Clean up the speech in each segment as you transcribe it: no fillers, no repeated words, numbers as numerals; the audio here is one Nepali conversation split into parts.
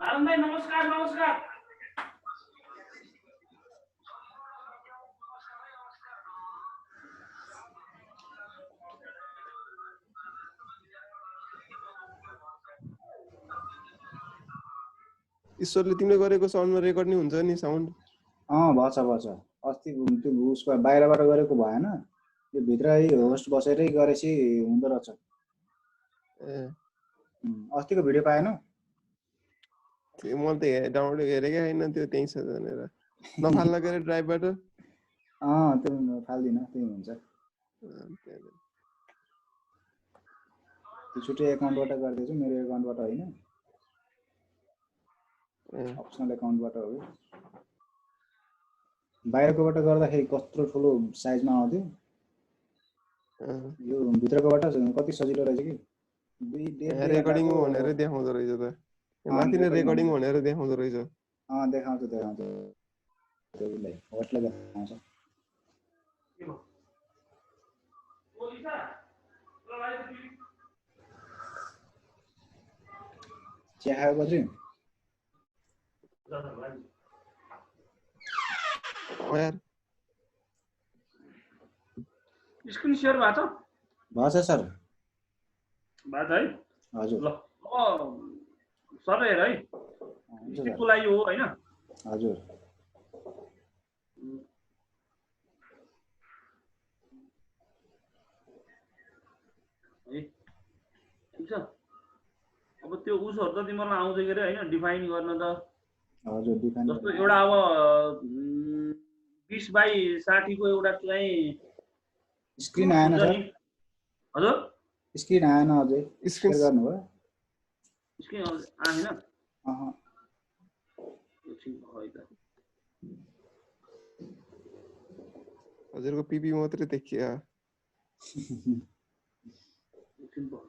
आनन्द भाइ नमस्कार नमस्कार। ईश्वरले तिमीले गरेको साउन्डमा रेकर्ड नि हुन्छ नि साउन्ड? भछ अस्ति त्यो उसको बाहिरबाट गरेको भएन, त्यो भित्रै होस्ट बसेरै गरेपछि हुँदो रहेछ। अस्तिको भिडियो पाएनौ? त्यो मैले त डाउनलोड गरेकै छैन, त्यो त्यही छ भनेर नफाल्न गरे ड्राइभबाट। त्यो फाल्दिन, त्यही हुन्छ। त्यो छुट्टै एकाउन्टबाट गर्दैछु, मेरो एकाउन्टबाट होइन, अप्सनल एकाउन्टबाट हो। बाहिरकोबाट गर्दाखेरि कत्रो ठुलो साइजमा आउँथ्यो, यो भित्रकोबाट कति सजिलो रहेछ कि। रेकर्डिङ भनेर देखाउँदो रहेछ त, माथि नै रेकर्डिङ भनेर देखाउँदो रहेछ। देखाउँछ त्यसलाई होस्टले देखाउँछ। चिया खायो बद्री? स्क्रिन शेयर भएको छ? भछ सर। भएको है? हजुर। ल सर हेर है, स्टिलको लागि हो होइन? हजुर। ठिक छ। अब त्यो उसहरु त तिमीलाई आउँदै गरे हैन डिफाइन गर्न त। हजुर डिफाइन। जस्तो एउटा अब 20 बाइ 60 को एउटा चाहिँ स्क्रिन आएन सर। हजुर स्क्रिन आएन अझै। स्क्रिन गर्नु भयो? स्क्रिन आएन? एकछिन है त। हजुरको पिपी मात्रै देखियो। एकछिन भयो।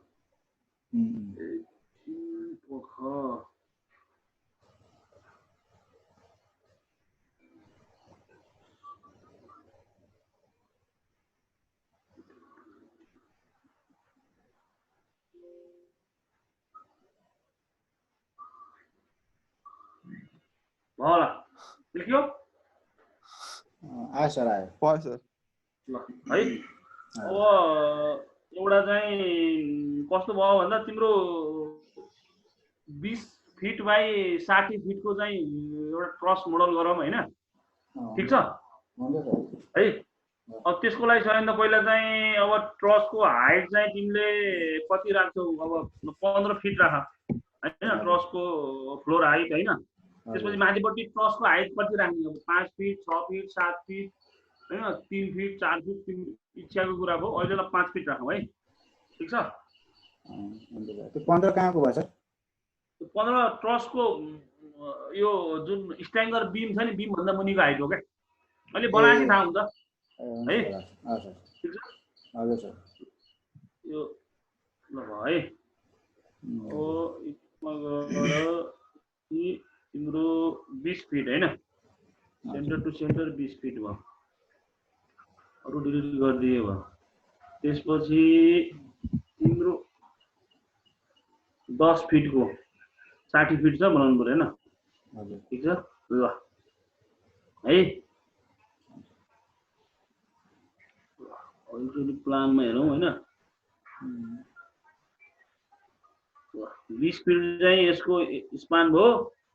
होला लेख्यो? आयो सर, आयो। भयो सर। ल है अब एउटा चाहिँ कस्तो भयो भन्दा तिम्रो 20 फिट बाइ 60 फिटको चाहिँ एउटा ट्रस मोडल गरौँ हैन? ठीक छ है। अब त्यसको लागि चाहिँ पहिला चाहिँ अब ट्रसको हाइट चाहिँ तिमीले कति राख्छौ? अब 15 फिट राख हैन, ट्रसको फ्लोर हाइट हैन। त्यसपछि माथिपट्टि ट्रसको हाइट कति राख्ने? अब 5 फिट 6 फिट 7 फिट हैन, 3 फिट 4 फिट तिम्रो इच्छाको कुरा भयो। अहिलेलाई 5 फिट राखौँ है, ठीक छ? त्यो 15 कहाँको भयो सर? 15 ट्रसको यो जुन स्ट्याङ्गर बिम छ नि, बिम भन्दा मुनिको हाइट हो क्या। अहिले बनाएकै थाहा हुन्छ है? ठीक छ? हजुर सर। यो ल भयो है। ओ यसमा गएर तिम्रो 20 फिट हैन, सेन्टर टु सेन्टर 20 फिट भयो। अरु डिलिट गरिदिए भयो। त्यसपछि तिम्रो 10 फिटको 60 फिट छ बनाउनु पर्यो हैन? हजुर। ठीक छ? ल है अहिले प्लानमा हेरौँ हैन? 20 फिट चाहिँ यसको स्पान भयो,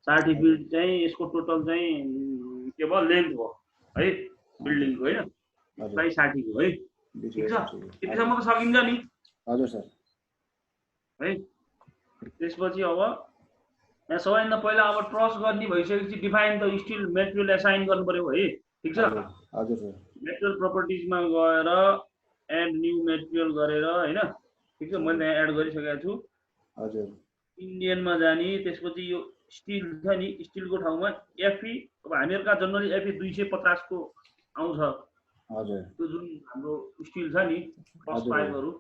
60 फिट चाहिँ यसको टोटल चाहिँ के भयो? लेन्थ भयो है बिल्डिङको हैन? प्राइस 60 को है। ठीक छ? यतिसम्म त सकिन्छ नि? हजुर सर। है त्यसपछि अब यहाँ सबैभन्दा पहिला अब ट्रस गर्ने भइसकेपछि define the still material assign गर्नु पर्यो है। ठीक छ? हजुर सर। मेटेरियल प्रपर्टिजमा गएर एड न्यू मेटेरियल गरेर हैन? ठीक छ? मैले यहाँ एड गरिसकेको छु। हजुर। इन्डियनमा जाने, त्यसपछि यो स्टिल छ नि, स्टिलको ठाउँमा एफई, अब हामीहरुका जनरली एफई 250 को आउँछ। हजुर। त्यो जुन हाम्रो स्टिल छ नि क्रस पाइपहरु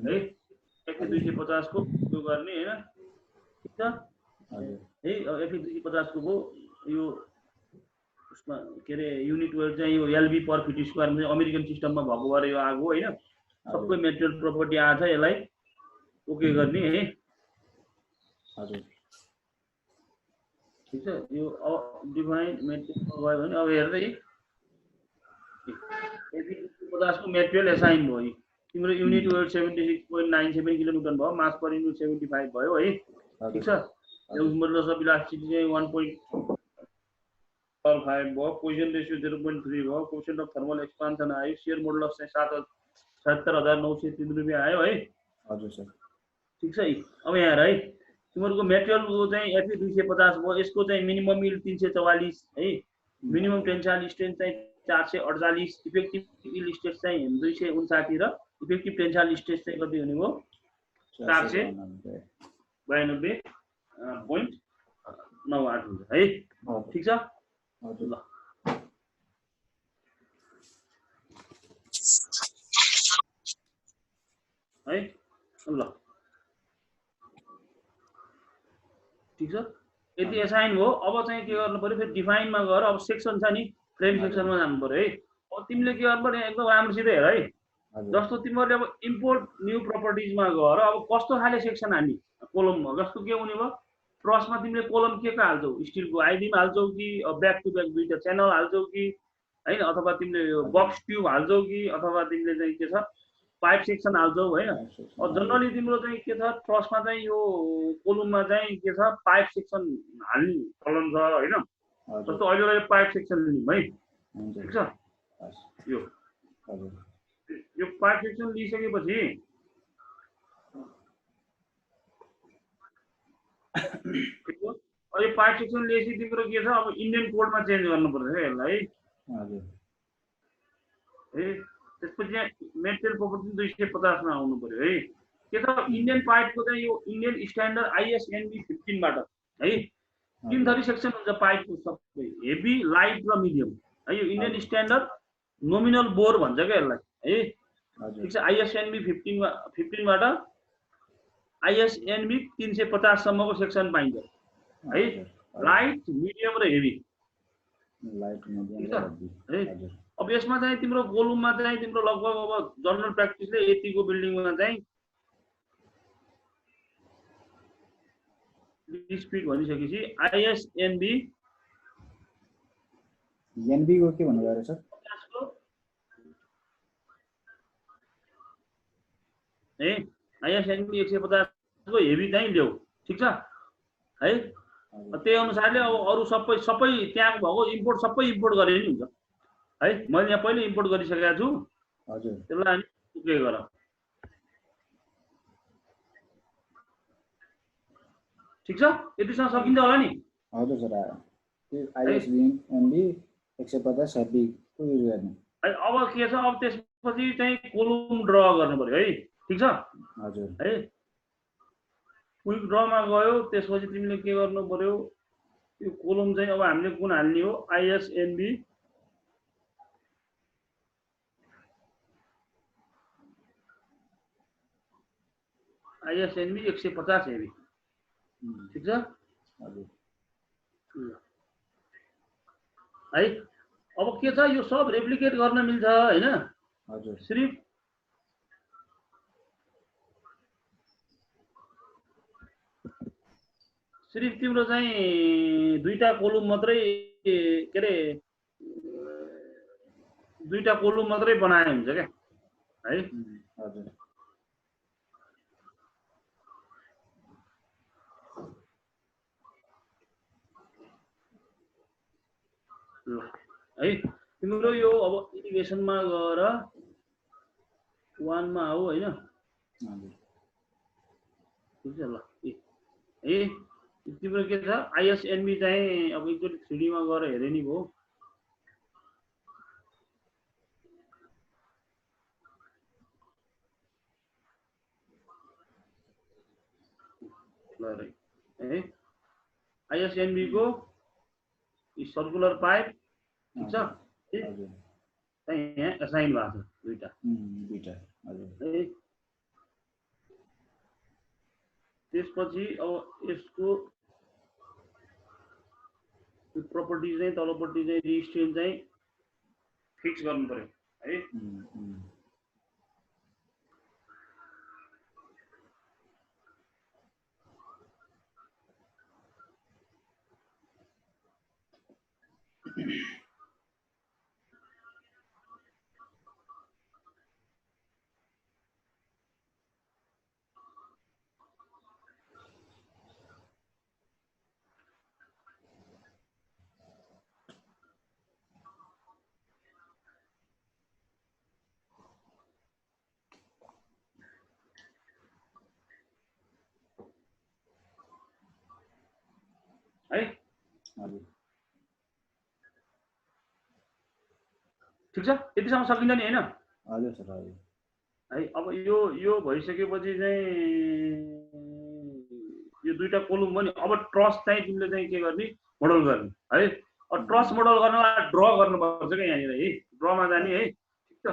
है, एफई 250 को त्यो गर्ने हैन? ठीक छ? हजुर। है एफई 250 को भयो। यो उसमा के रे युनिट वेट चाहिँ यो एलबी पर फिट स्क्वायर में अमेरिकन सिस्टममा भएको भएर यो आगो हैन? सबै मेटेरियल प्रपर्टी आछ, यसलाई ओके गर्ने है। हजुर। ठिक छ यो डिफाइन मेटेरियल गयो भने अब हेर्दै यदि 50 को मेटेरियल एसाइन भयो तिम्रो युनिट वेट 76.97 किलोन्युटन भयो मास पर युनिट 75 भयो है ठीक छ यस मोडुलस अफ इलास्टिसिटी चाहिँ 1.5 भयो पोजिसन रेशियो 0.3 भयो कोएफिसिएन्ट अफ थर्मल एक्सपान्सन आयो शियर मोडुलस चाहिँ 77,903 रुपैयाँ आयो है हजुर सर ठीक छ अब यहाँ है तिमीहरुको मेटेरियलको चाहिँ एफई 250 भयो यसको चाहिँ मिनिमम यिल्ड 344 है मिनिमम टेन्साइल स्ट्रेन्थ चाहिँ 448 इफेक्टिभ यिल्ड स्ट्रेस चाहिँ 259 र इफेक्टिभ टेन्साइल स्ट्रेस चाहिँ कति हुने भयो 492.98 हुन्छ है ठीक छ हजुर ल है ल ठीक छ यदि एसाइन हो अब चाहिँ के गर्नु पर्यो फेरि डिफाइनमा गएर अब सेक्सन छ नि फ्रेम सेक्सनमा जानु पर्यो है अब तिमीले के गर्नु पर्यो एकदम राम्रोसित हेर है जस्तो तिमीहरूले अब इम्पोर्ट न्यू प्रपर्टिजमा गएर अब कस्तो खाले सेक्सन हाल्ने कोलममा जस्तो के हुने भयो ट्रसमा तिमीले कोलम के हाल्छौ स्टिलको आइबिम हाल्छौ कि ब्याक टु ब्याक दुईटा च्यानल हाल्छौ कि हैन अथवा तिमीले यो बक्स ट्युब हाल्छौ कि अथवा तिमीले चाहिँ के छ पाइप सेक्सन हाल्छौ हैन जनरली तिम्रो चाहिँ के छ ट्रसमा चाहिँ यो कोलममा चाहिँ के छ पाइप सेक्सन हाल्ने चलन छ हैन जस्तो अहिले पाइप सेक्सन लिउँ है ठीक छ यो पाइप सेक्सन लिइसकेपछि यो पाइप सेक्सन लिएपछि तिम्रो के छ अब इन्डियन कोडमा चेन्ज गर्नु पर्छ है यसलाई है त्यसपछि मेटेरियल प्रपर्टी 250 मा आउनु पर्यो है के छ इन्डियन पाइपको चाहिँ यो इन्डियन स्ट्यान्डर्ड ISNB 15 बाट है तीन थरी सेक्सन हुन्छ पाइपको सबै हेभी लाइट र मिडियम है यो इन्डियन स्ट्यान्डर्ड नोमिनल बोर भन्छ के यसलाई है ठीक छ ISNB 15 बाट ISNB 350 सम्मको सेक्सन पाइन्छ है लाइट मिडियम र हेभी लाइट मिडियम है अब यसमा चाहिँ तिम्रो कोलममा चाहिँ तिम्रो लगभग अब जनरल प्र्याक्टिसले यतिको बिल्डिङमा चाहिँ स्पिड भनिसकेपछि ISNB एनबी को के भन्नु भयो सर है ISNB 150 को हेभी चाहिँ ल्याऊ ठीक छ है त्यही अनुसारले अब अरु सबै त्यहाँको भएको इम्पोर्ट सबै इम्पोर्ट गरे नि हुन्छ है मैले यहाँ पहिले इम्पोर्ट गरिसकेको छु हजुर त्यसलाई के गर ठीक छ यतिसम्म सकिन्छ होला नि हजुर सर ISNB 150 हेभी को युज गर्ने है अब के छ अब त्यसपछि चाहिँ कोलम ड्र गर्नु पर्यो है ठीक छ हजुर है क्विक ड्रमा गयो त्यसपछि तिमीले के गर्नु पर्यो यो कोलम चाहिँ अब हामीले कुन हाल्ने हो ISNB 150 हेभी ठीक छ हजुर है अब के छ यो सब रेप्लिकेट गर्न मिल्छ हैन हजुर सिर्फ तिम्रो चाहिँ दुईटा कोलम मात्रै के रे दुईटा कोलम मात्रै बनाए हुन्छ के है हजुर है तिम्रो यो अब इरिगेसनमा गएर 1 मा आऊ हैन ठीक छ ल है तिम्रो के छ ISNB चाहिँ अब एकचोटि 3D मा गएर हेरे नि भो ल है ISNB को सर्कुलर पाइप ठीक छ हजुर यहाँ असाइन भएको छ दुईटा हजुर त्यसपछि अब यसको प्रपर्टी चाहिँ तलपट्टि चाहिँ रिस्ट्रेन चाहिँ फिक्स गर्नु पर्यो है है हजुर ठिक छ यतिसम्म सकिन्छ नि हैन हजुर सर हजुर है अब यो भइसकेपछि चाहिँ यो दुईटा कोलम पनि अब ट्रस्ट चाहिँ तिमीले चाहिँ के गर्ने मोडल गर्ने है अब ट्रस्ट मोडल गर्नलाई ड्र गर्नुपर्छ क्या यहाँनिर है ड्रमा जाने है ठिक छ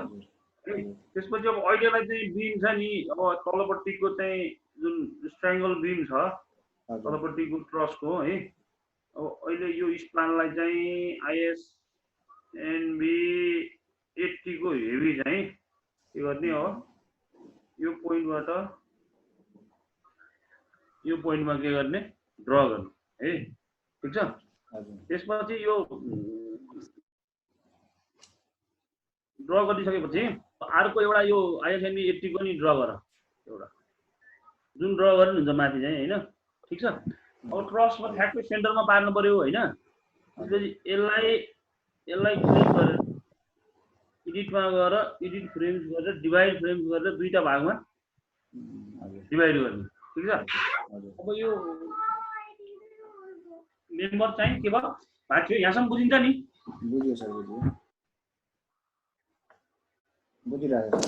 त्यसपछि अब अहिलेलाई चाहिँ बिम छ नि अब तलपट्टिको चाहिँ जुन स्ट्राङ्गल बिम छ तलपट्टिको ट्रस्टको है अब अहिले यो स्प्लानलाई चाहिँ आइएसएनबी 80 को हेभी चाहिँ के गर्ने हो यो पोइन्टमा के गर्ने ड्र गर्ने है ठिक छ त्यसपछि यो ड्र गरिसकेपछि अर्को एउटा यो आइएसएनबी 80 को नि ड्र गर एउटा जुन ड्र गर्ने हुन्छ माथि चाहिँ हैन ठिक छ अब ट्रस्टमा ठ्याक्कै सेन्टरमा पार्नु पर्यो हैन त्यसपछि यसलाई क्लिक गरेर एडिटमा गएर एडिट फ्रेम्स गरेर डिभाइड फ्रेम्स गरेर दुईटा भागमा डिभाइड गर्ने ठिक छ अब यो मेम्बर चाहिँ के भयो भाग्यो यहाँसम्म बुझिन्छ नि बुझ्यो सर बुझ्यो बुझिरहेको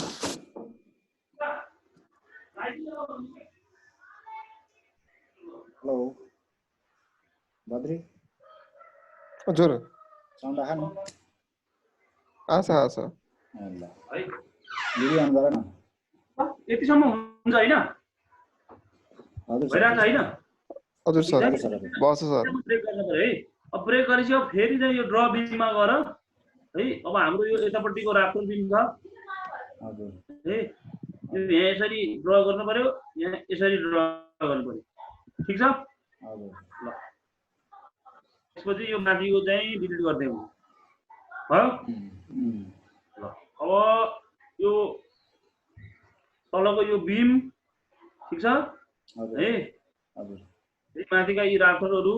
हेलो बद्री हजुर साउन्ड आएन आछ ल है भिडियो अन गर न यतिसम्म हुन्छ हैन हजुर भइरहेछ हैन हजुर सर बस सर ब्रेक गर्नु पर्यो है अब ब्रेक गरेपछि अब फेरि चाहिँ यो ड्र बिममा गएर है अब हाम्रो यो यतापट्टिको राफ्टर बिम छ हजुर है यो यहाँ यसरी ड्र गर्नु पर्यो यहाँ यसरी ड्र गर्नु पर्यो ठिक छ हजुर ल त्यसपछि यो माथिको चाहिँ डिलिट गर्दै हो भयो ल अब यो तलको यो बिम ठिक छ है हजुर माथिका यी राफ्टरहरू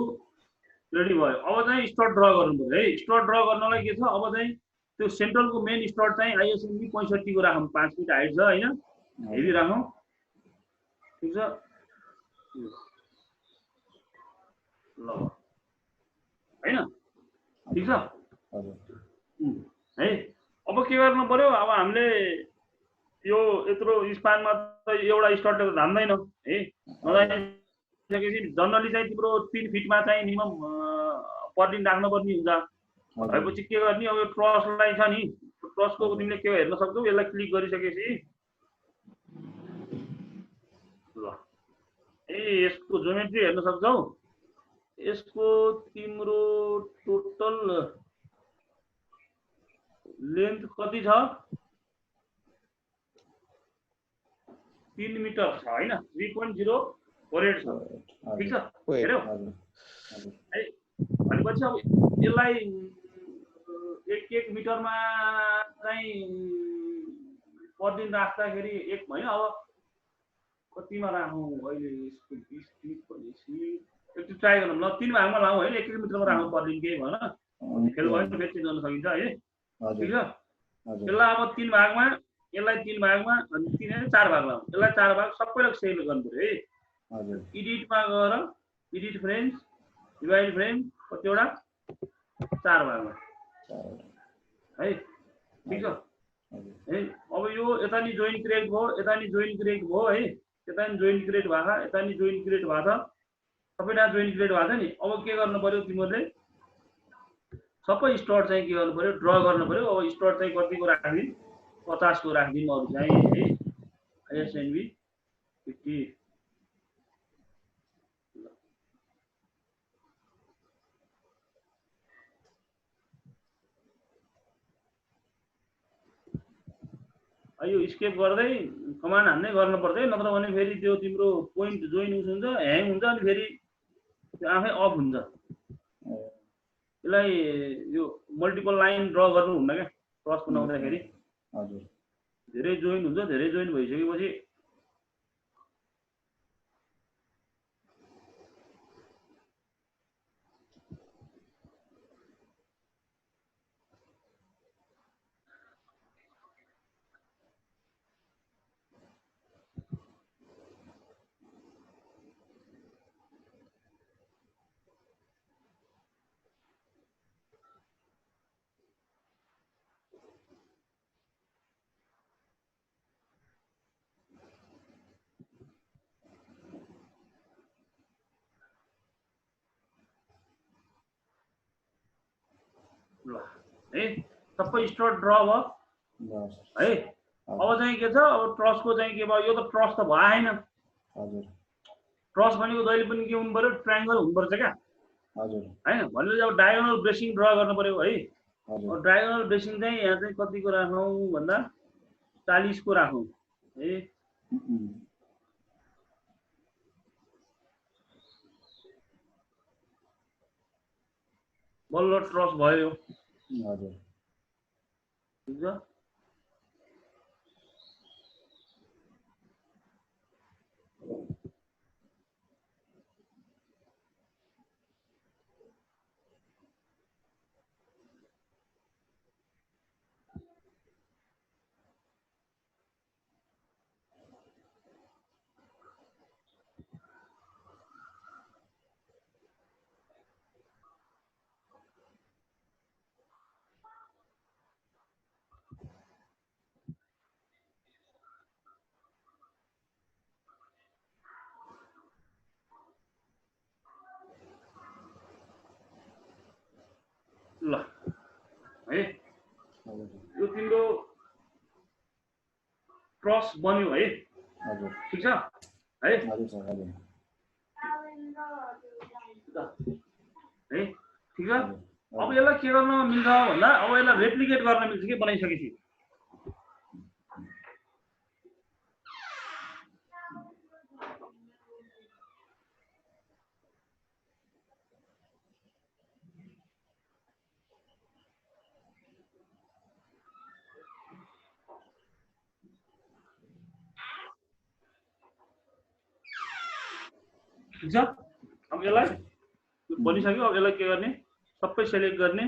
रेडी भयो अब चाहिँ स्टड ड्र गर्नु पर्यो है स्टड ड्र गर्नलाई के छ अब चाहिँ त्यो सेन्ट्रलको मेन स्टड चाहिँ आइएसएमबी 65 को राखौँ 5 फिट हाइट छ हैन हेभी राखौँ ठिक छ ल हैन ठिक छ है अब के गर्नु पर्यो अब हामीले यो यत्रो स्पानमा त एउटा स्टड त धान्दैन है नधानिसकेपछि जनरली चाहिँ तिम्रो 3 फिटमा चाहिँ मिनिमम पर दिन राख्नुपर्ने हुन्छ भएपछि के गर्ने अब यो ट्रसलाई छ नि ट्रसको तिमीले के हेर्न सक्छौ यसलाई क्लिक गरिसकेपछि ल यसको ज्योमेट्री हेर्न सक्छौ यसको तिम्रो टोटल लेन्थ कति छ 3 मिटर छ हैन 3.048 छ ठीक छ हेर्यौ है भनेपछि अब यसलाई 1 मिटरमा चाहिँ पर दिन राख्दाखेरि एक होइन अब कतिमा राखौँ अहिले यसको 20 फिट भनेपछि एकचोटि ट्राई गरौँ ल 3 भागमा लाउँ होइन 1 मिटरमा राखौँ पर दिन केही भएन फेल भयो भने फेरि चेन्ज गर्न सकिन्छ है ठीक छ यसलाई अब 3 भागमा यसलाई 3 भागमा अनि 3 हैन 4 भाग लाउँ यसलाई 4 भाग सबैलाई सेभ गर्नु पर्यो है हजुर एडिटमा गएर एडिट फ्रेम्स डिभाइड फ्रेम कतिवटा 4 भागमा है ठीक छ है अब यो यता नि जोइन क्रिएट भयो यता नि जोइन क्रिएट भयो है यता नि जोइन क्रिएट भएको छ यता नि जोइन क्रिएट भएको छ सबैजना जोइन क्रिएट भएको छ नि अब के गर्नु पर्यो तिमीहरूले सबै स्टड चाहिँ के गर्नु पर्यो ड्र गर्नु पर्यो अब स्टड चाहिँ कतिको राखिदिउँ 50 को राखिदिउँ अरू चाहिँ है आइएसएनबी 50 यो स्केप गर्दै कमान्ड हान्दै गर्न पर्छ नत्र भने फेरि त्यो तिम्रो पोइन्ट जोइन हुन्छ ह्याङ हुन्छ अनि फेरि त्यो आफै अफ हुन्छ यसलाई यो मल्टिपल लाइन ड्र गर्नु हुन्न क्या क्रस बनाउँदाखेरि हजुर धेरै जोइन हुन्छ धेरै जोइन भइसकेपछि ल है सबै स्टोर ड्र भयो है अब चाहिँ के छ अब ट्रसको चाहिँ के भयो यो त ट्रस त भएन हजुर ट्रस भनेको जहिले पनि के हुनु पर्यो ट्रायंगल हुनुपर्छ क्या हजुर हैन भनेपछि अब डायगोनल ब्रेसिङ ड्र गर्नु पर्यो है हजुर डायगोनल ब्रेसिङ चाहिँ यहाँ चाहिँ कतिको राखौँ भन्दा 40 को राखौँ है बल्ल ट्रस भयो हजुर ठीक छ ल है यो तिम्रो क्रस बन्यो है हजुर ठीक छ है हजुर सर हजुर है ठीक छ अब यसलाई के गर्न मिल्छ भन्दा अब यसलाई रेप्लिकेट गर्न मिल्छ कि बनाइसकेपछि ठीक छ अब यसलाई बनिसक्यो अब यसलाई के गर्ने सबै सेलेक्ट गर्ने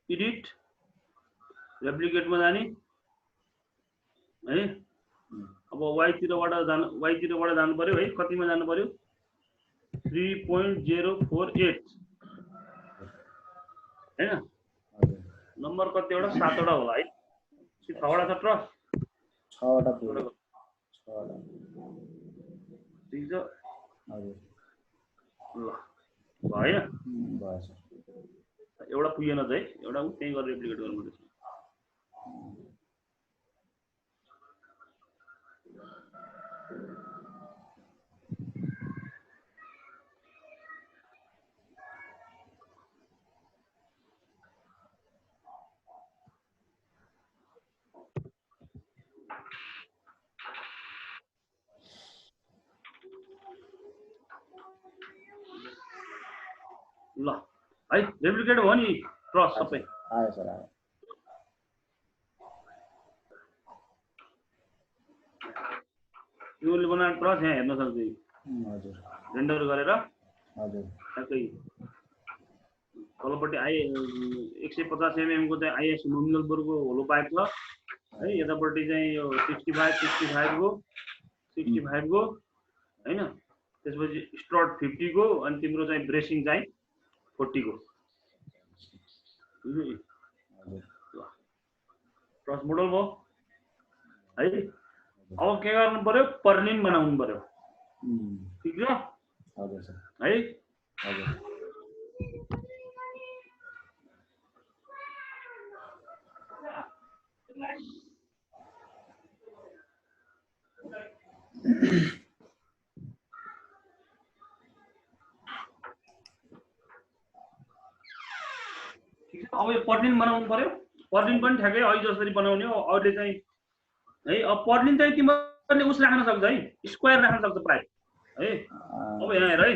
एडिट रेप्लिकेटमा जाने है अब y तिरबाट जानु पर्यो है कतिमा जानु पर्यो 3.048 हैन नम्बर कतिवटा 7 वटा होला है 6 वटा छ ट्रस 6 वटा पुरो 6 वटा ठीक छ हजुर ल भयो भयो सर एउटा पुगेन त है एउटा त्यही गरेर रेप्लिकेट गर्नुपर्छ ल है रेप्लिकेट भयो नि क्रस सबै आयो सर आयो योले बनाएको क्रस यहाँ हेर्न सक्छ हजुर रेन्डर गरेर हजुर ठ्याक्कै तलपट्टि 150 mm को चाहिँ आइएस नोमिनल बोर्डको होलो पाइप छ है यतापट्टि चाहिँ यो 65 को हैन त्यसपछि स्ट्रट 50 को अनि तिम्रो चाहिँ ब्रेसिङ चाहिँ 40 को क्रस मोडल भयो है अब के गर्नु पर्यो पर्लिन बनाउनु पर्यो ठीक छ हजुर सर है हजुर ठीक छ अब यो पर्लिन बनाउनु पर्यो पर्लिन पनि ठ्याक्कै अहिले जसरी बनाउने हो अहिले चाहिँ है अब पर्लिन चाहिँ तिमीले उस राख्न सक्छ है स्क्वायर राख्न सक्छ पाइप है अब यहाँ हेर है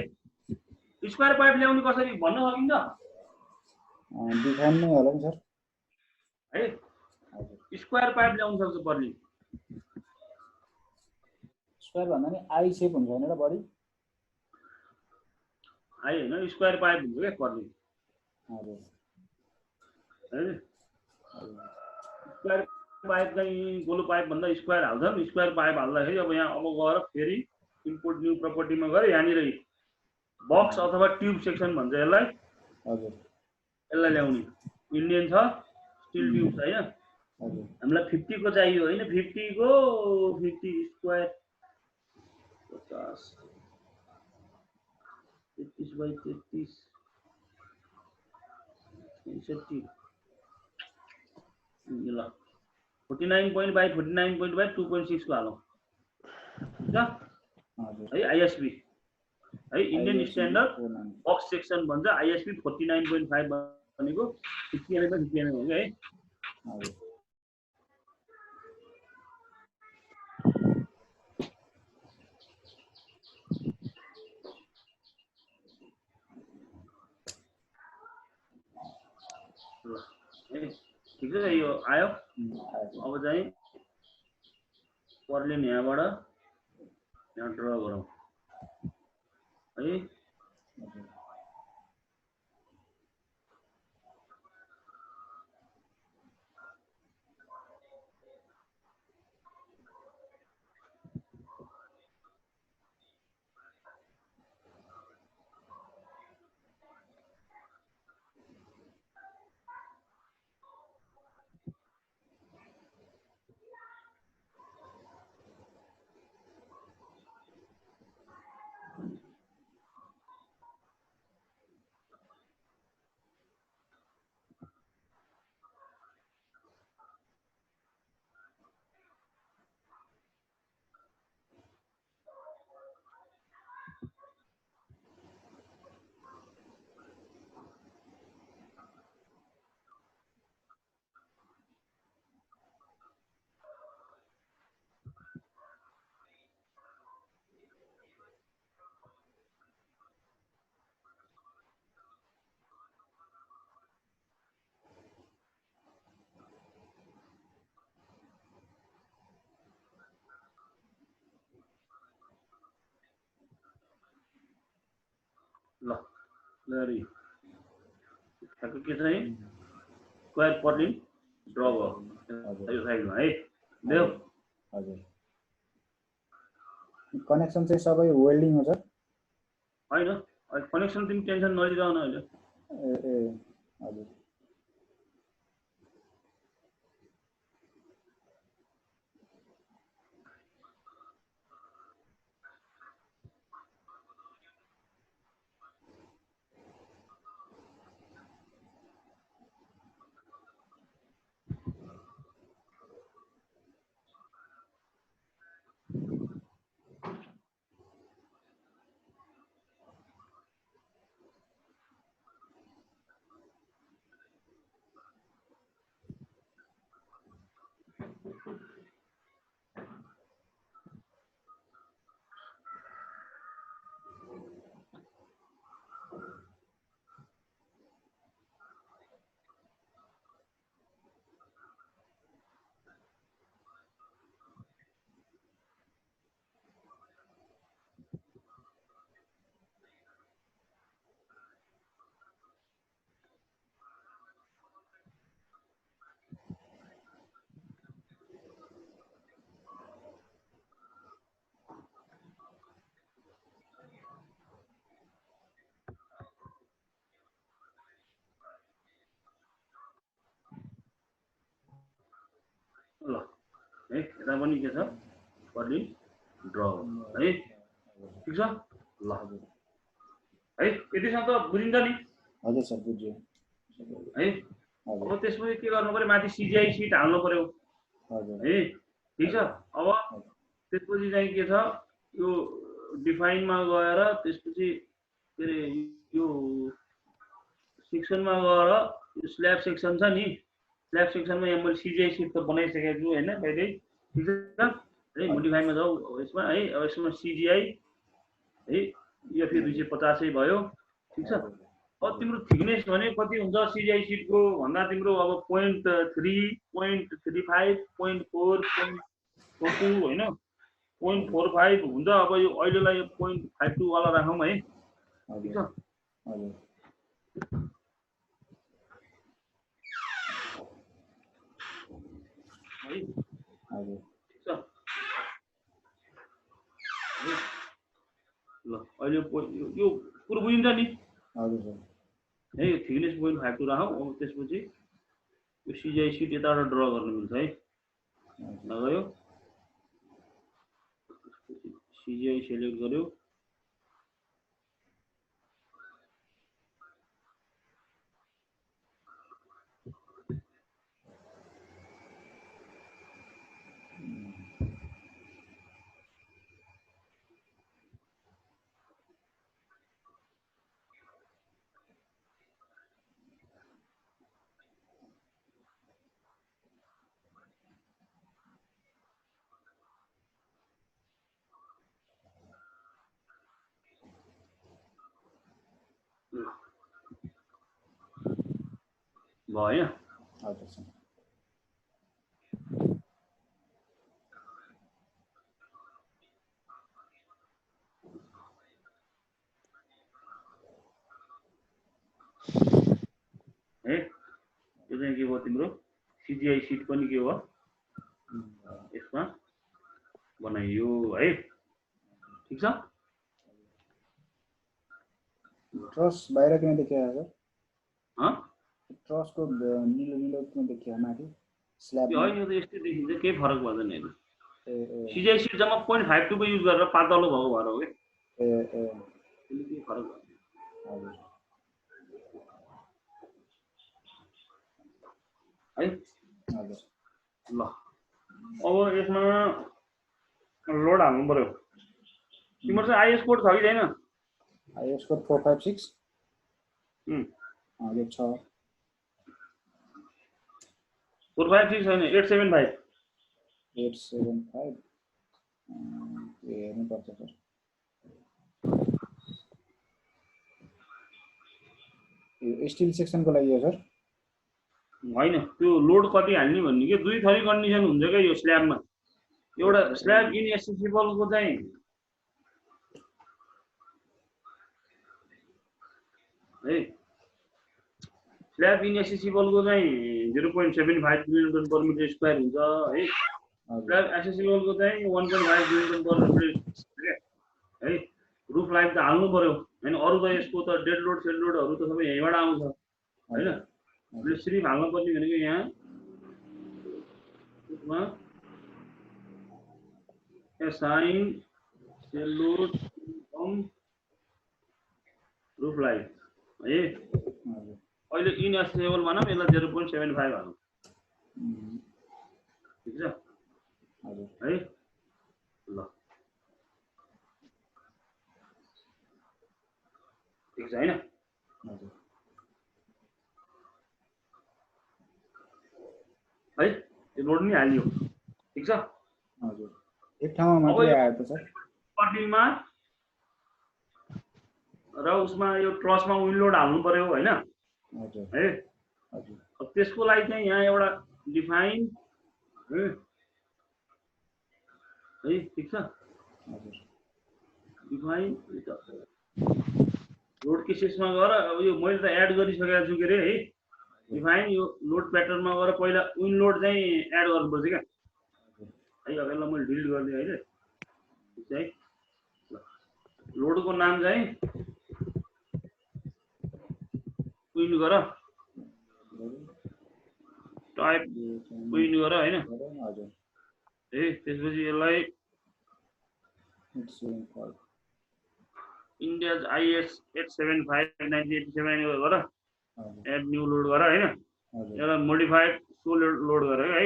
स्क्वायर पाइप ल्याउनु कसरी भन्न सकिन्छ डिफाइन नै होला नि सर है स्क्वायर पाइप ल्याउन सक्छ पर्ने स्क्वायर भन्दा नि आई सेप हुन्छ हैन र बडी आई हैन स्क्वायर पाइप हुन्छ के पर्ने हजुर हैन स्क्वायर पाइप चाहिँ गोलो पाइप भन्दा स्क्वायर हाल्छन् स्क्वायर पाइप हाल्दाखेरि अब यहाँ अब गएर फेरि इम्पोर्ट न्यू प्रपर्टीमा गएर यहाँनिर बक्स अथवा ट्युब सेक्सन भन्छ यसलाई हजुर यसलाई ल्याउने इन्डियन छ स्टिल ट्युब छ हैन हजुर हामीलाई 50 को चाहियो हैन 50 को 50 स्क्वायर 50 33 बाइ 33 63 ल 49 point by 49 point by 2.6 को हालौं ठीक छ हजुर है आईएसबी है इन्डियन स्ट्यान्डर्ड बक्स सेक्सन भन्छ आईएसबी 49.5 भनेको 50 mm 50 mm हो है हजुर ठीक छ यो आयो अब चाहिँ पर्लिन यहाँबाट यहाँ ड्र गरौँ है ल लरी ठ्याक्क के चाहिँ स्क्वायर पर्लिन ड्र भयो यो साइडमा है देऊ हजुर कनेक्सन चाहिँ सबै वेल्डिङ हो सर हैन कनेक्सन तिमी टेन्सन नलिजाऊ न अहिले ए हजुर ल है यता पनि के छ पर्लिन ड्र है ठीक छ ल है यतिसम्म त बुझिन्छ नि हजुर सर बुझ्यो है अब त्यसपछि के गर्नु पर्यो माथि सीजीआई सिट हाल्नु पर्यो हजुर है ठीक छ अब त्यसपछि चाहिँ के छ यो डिफाइनमा गएर त्यसपछि के अरे यो सेक्सनमा गएर यो स्ल्याब सेक्सन छ नि स्ल्याब सेक्सनमा यहाँ मैले सीजीआई सिट त बनाइसकेको छु हैन पहिले ठीक छ है मोडिफाईमा जाऊ यसमा है अब यसमा सीजीआई है एफए 250 भयो ठीक छ अब तिम्रो थिकनेस भने कति हुन्छ सिजिआई सिटको भन्दा तिम्रो अब 0.3 0.35 0.4 0.42 होइन 0.45 हुन्छ अब यो अहिलेलाई यो 0.52 वाला राखौँ है ठिक छ ल अहिले यो कुरो बुझिन्छ नि है थिकनेस 0.52 राखौँ अब त्यसपछि यो सिजिआई सिट यताबाट ड्र गर्न मिल्छ है लगायो सिजिआई सेलेक्ट गर्यो भयो है यो चाहिँ के भयो तिम्रो सिजिआई सिट पनि के हो यसमा बनाइयो है ठीक छ ट्रस बाहिर किन देखिया सर ट्रसको निलो निलो किन देखिया माथि स्ल्याब होइन यो त यस्तै देखिन्छ केही फरक पर्दैन हेर्नु सिजिआई सिट जम्मा 0.52 को युज गरेर पातलो भएको भएर हो के केही फरक पर्दैन है ल अब यसमा लोड हाल्नु पर्यो तिम्रो चाहिँ आइएस कोड छ कि छैन आइएस कोड 456 यो छ 456 छैन 875 हेर्नुपर्छ सर यो स्टिल सेक्सनको लागि हो सर होइन त्यो लोड कति हाल्ने भन्ने के दुई थरी कन्डिसन हुन्छ क्या यो स्ल्याबमा एउटा स्ल्याब इनएक्सेसिबलको चाहिँ है स्ल्याब इनएक्सेसिबलको चाहिँ 0.75 किलोन्युटन पर मिटर स्क्वायर हुन्छ है स्ल्याब एक्सेसिबलको चाहिँ 1.5 किलोन्युटन पर मिटर है रुफ लाइन त हाल्नु पर्यो हैन अरु त यसको त डेड लोड सेड लोडहरु त सबै यहीँबाट आउँछ हैन हामीले सिर्फ हाल्नु पर्ने भनेको यहाँ यसमा assign cell load from roof line है अहिले इनएक्सेसिबल मानौँ यसलाई 0.75 हालौँ ठीक छ है ल ठीक छ हैन है यो लोड नि हालियो ठीक छ हजुर एक ठाउँमा मात्रै आयो त सर कटिङमा र उसमा यो ट्रसमा विन लोड हाल्नु पर्यो हैन हजुर है हजुर अब त्यसको लागि चाहिँ यहाँ एउटा डिफाइन है ठीक छ हजुर डिफाइन लोड केसेसमा गएर अब यो मैले त एड गरिसकेको छु के रे है डिफाइन यो लोड प्याटर्नमा गएर पहिला विन लोड चाहिँ एड गर्नुपर्छ क्या है अब यसलाई मैले डिलिट गरिदिएँ अहिले ठीक छ है लोडको नाम चाहिँ विन गर टाइप विन गर हैन हजुर ए त्यसपछि यसलाई इन्डियाज आइएस 875/1987 गर एड न्यू लोड गर हैन यसलाई मोडिफाइड सो लोड गर है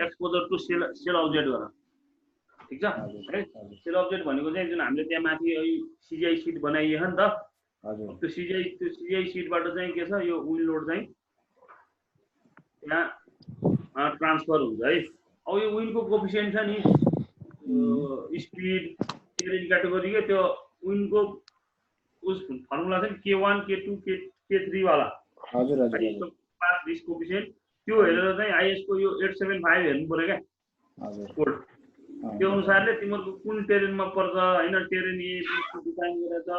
एक्सपोजर टु सेल अब्जेक्ट गर ठीक छ है सेल अब्जेक्ट भनेको चाहिँ जुन हामीले त्यहाँ माथि सिजिआई सिट बनाइयो नि त हजुर त्यो सिजिआई सिटबाट चाहिँ के छ यो विन लोड चाहिँ यहाँ ट्रान्सफर हुन्छ है अब यो विनको कोफिसिएन्ट छ नि स्पिड क्याटेगोरी के त्यो विनको उस फर्मुला छ नि K1 K2 K3 वाला हजुर हजुर है पास रिस्क कोएफिसिएन्ट त्यो हेरेर चाहिँ आइएस को यो 875 हेर्नु पर्यो क्या हजुर कोड त्यो अनुसारले तिमीहरूको कुन टेरेनमा पर्छ हैन टेरेन ए डिफाइन गरेर छ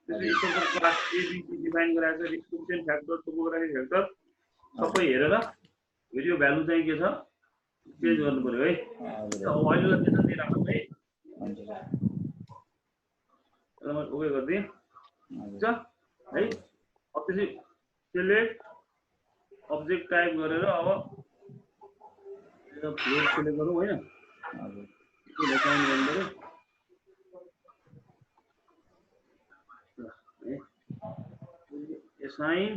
त्यसपछि सोल्जर क्लास एबीसी डिफाइन गरेर छ risk coefficient factor topography factor सबै हेरेर यो भ्यालु चाहिँ के छ चेन्ज गर्नु पर्यो है अब अहिलेलाई त्यता चाहिँ राखौँ है म ओके गरिदिएँ ठिक छ है अब त्यसै सेलेक्ट अब्जेक्ट टाइप गरेर अब फ्लोर सेलेक्ट गरौँ होइन डिफाइन गर्नु पर्यो एसाइन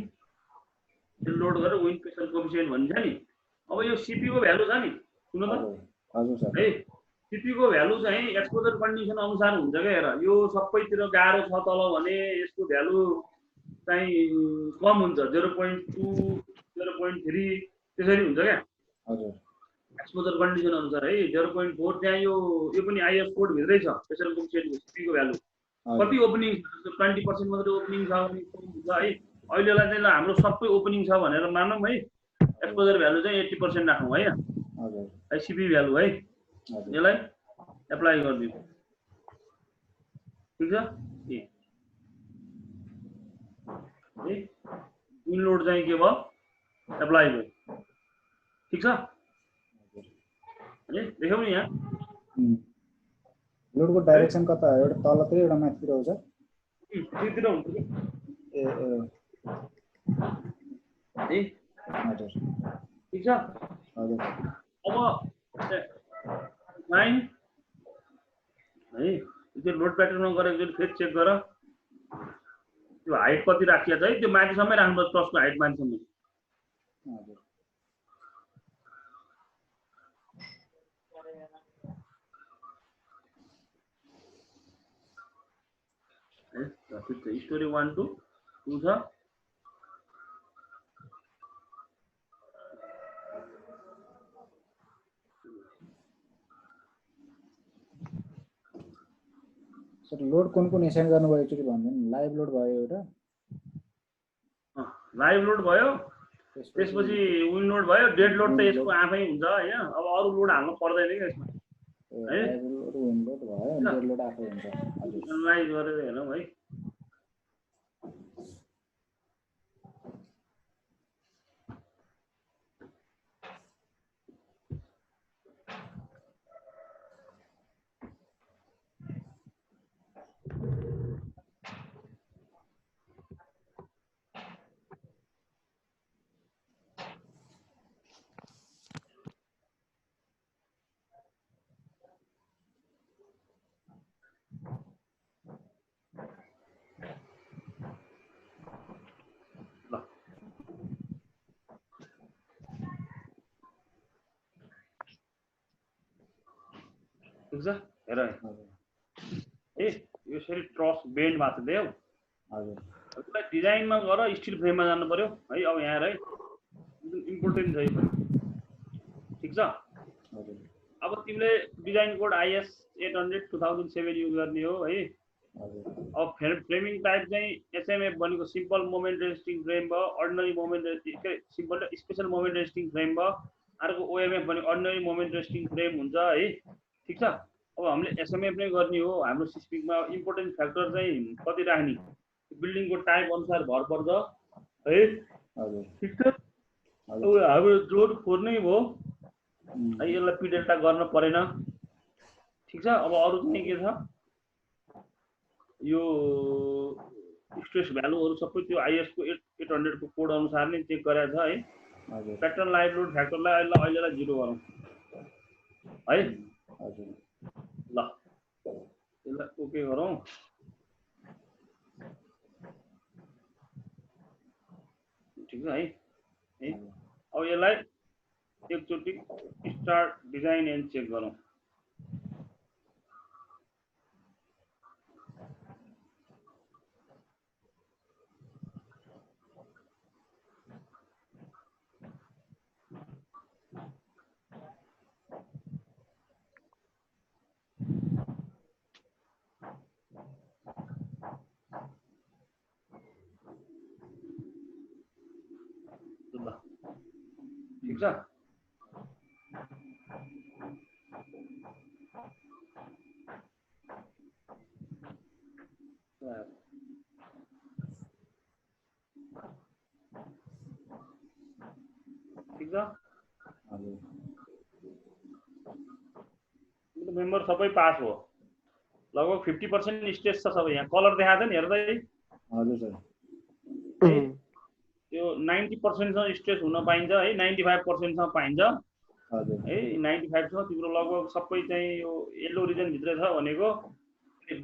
लोड गरेर विन स्पेसल कोएफिसिएन्ट भन्छ नि अब यो सीपी को भ्यालु छ नि सुन्नु त है सीपी को भ्यालु चाहिँ एक्सपोजर कन्डिसन अनुसार हुन्छ क्या हेर यो सबैतिर गाह्रो छ तल भने यसको भ्यालु चाहिँ कम हुन्छ 0.2 0.3 त्यसरी हुन्छ क्या हजुर एक्सपोजर कन्डिसन अनुसार है 0.4 त्यहाँ यो पनि आइएफ कोड भित्रै छ स्पेसल कोएफिसिएन्ट सीपी को भ्यालु कति ओपनिङ 20% मात्रै ओपनिङ छ भने कम हुन्छ है अहिलेलाई चाहिँ हाम्रो सबै ओपनिङ छ भनेर मानौँ है एक्सपोजर भ्यालु चाहिँ 80% राखौँ है हजुर आइसीपी भ्यालु है यसलाई एप्लाई गरिदिउँ ठीक छ है इनलोड चाहिँ के भयो एप्लाई भयो ठीक छ है देख्यौ नि यहाँ लोडको डाइरेक्सन कता हो एउटा तलतिर एउटा माथितिर हो छ त्यतिर हुन्छ ए है हजुर ठीक छ हजुर अब लाइन है त्यो लोड प्याटर्नमा गरेको चाहिँ फेरि चेक गर त्यो हाइट कति राखिएको छ है त्यो माथिसम्मै राख्नुपर्छ ट्रसको हाइट माथिसम्मै हजुर है स्टोरी 1 to 2 छ सर लोड कुन एसाइन गर्नुभयो एकचोटि भन्नु लाइभ लोड भयो एउटा लाइभ लोड भयो त्यसपछि विन लोड भयो डेड लोड त यसको आफै हुन्छ हैन अब अरु लोड हाल्नु पर्दैन के यसमा है लाइभ लोड विन लोड भयो डेड लोड आफै हुन्छ हजुर एनालाइज गरेर हेरौँ है ठीक छ हेर ए यसरी ट्रस बेन्ड भएको छ देऊ हजुर त्यसलाई डिजाइनमा गर स्टिल फ्रेममा जानु पर्यो है अब यहाँ है इम्पोर्टेन्ट छ यो ठीक छ हजुर अब तिमीले डिजाइन कोड आइएस 800 2007 युज गर्ने हो है हजुर अब फ्रेमिङ टाइप चाहिँ एसएमएफ भनेको सिम्पल मोमेन्ट रेजिस्टिङ फ्रेम भयो अर्डिनरी मोमेन्ट रेजिस्टिङ सिम्पल र स्पेशल मोमेन्ट रेजिस्टिङ फ्रेम भयो अर्को ओएमएफ भनेको अर्डिनरी मोमेन्ट रेजिस्टिङ फ्रेम हुन्छ है ठीक छ अब हामीले एसएमएफ नै गर्ने हो हाम्रो सिस्पिकमा इम्पोर्टेन्ट फ्याक्टर चाहिँ कति राख्ने बिल्डिङको टाइप अनुसार भर पर्छ है हजुर ठीक छ अब हाम्रो जोड 4 नै भयो है यसलाई पी डेल्टा गर्न परेन ठीक छ अब अरु चाहिँ के छ यो स्ट्रेस भ्यालुहरु सबै त्यो आइएस को 800 को कोड अनुसार नै चेक गरेको छ है हजुर प्याटर्न लाइभ लोड फ्याक्टरलाई अहिलेलाई 0 गरौँ है हजुर ल यसलाई ओके गरौँ ठीक छ है अब यसलाई एकचोटि स्टार्ट डिजाइन एन्ड चेक गरौँ ठिक छ ठिक छ मेम्बर सबै पास हो लगभग 50% स्टेज छ सबै यहाँ कलर देखाएको छ नि हेर्दै हजुर सर त्यो 90% सम्म स्टेज हुन पाइन्छ है 95% सम्म पाइन्छ हजुर है 95 सम्म तिम्रो लगभग सबै चाहिँ यो येलो रिजन भित्र छ भनेको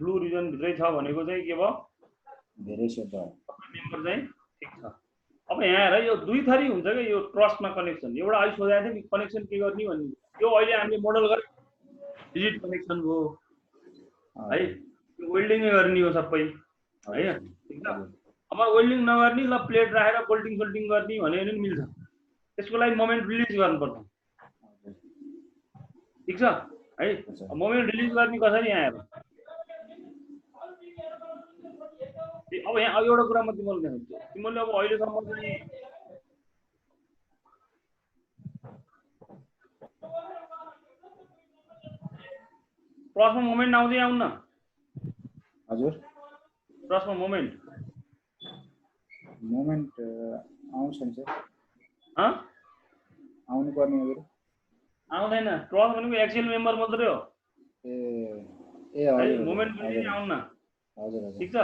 ब्लू रिजन भित्रै छ भनेको चाहिँ के भयो धेरै सर मेम्बर चाहिँ ठिक छ अब यहाँ हेर यो दुई थरी हुन्छ क्या यो ट्रस्टमा कनेक्सन एउटा अहिले सोधेको थियो नि कनेक्सन के गर्ने भन्ने यो अहिले हामीले मोडल गरे डिजिट कनेक्सन हो है वेल्डिङै गर्ने हो सबै है ठिक छ अब वेल्डिङ नगर्ने ल प्लेट राखेर बोल्टिङ सोल्टिङ गर्ने भने पनि मिल्छ त्यसको लागि मोमेन्ट रिलिज गर्नुपर्छ ठिक छ है मोमेन्ट रिलिज गर्ने कसरी यहाँ हेर अब यहाँ एउटा कुरा म तिमीलाई देखाउँछु तिमीले अब अहिलेसम्म चाहिँ ट्रसमा मोमेन्ट आउँदै आउन हजुर ट्रसमा मोमेन्ट आउँछ नि सर आउनु पर्ने हजुर आउँदैन ट्रस भनेको एक्सियल मेम्बर मात्रै हो ए मोमेन्ट पनि आउन हजुर ठिक छ